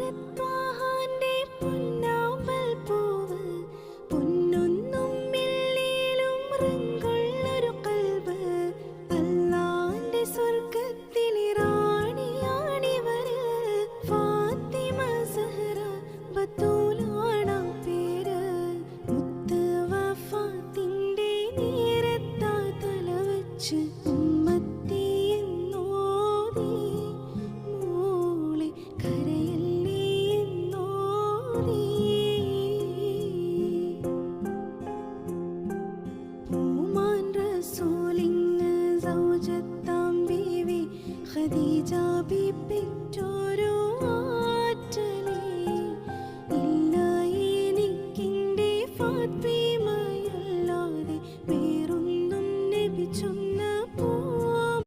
പുന്നാരത്വാഹാന്റെ പൊന്നാമ്പൽ പൂവ് പൊന്നൊന്നും വെള്ളിയിലും റങ്കുള്ളൊരു കൽബ് അല്ലാന്റെ സ്വർഗത്തിലെ റാണിയാണിവര് ഫാത്തിമ സഹറ ബത്തൂലാണ് പേര് മുത്ത് വഫാത്തിന്റെ നേരത്താ തല വെച്ച് ഉമ്മത്തി എന്നോതി മോളെ കരയല്ലേ എന്നോതി പൂമാൻ റസൂലിന് സൗജത്താം ബീവി ഖദീജ ബി പെറ്റോരു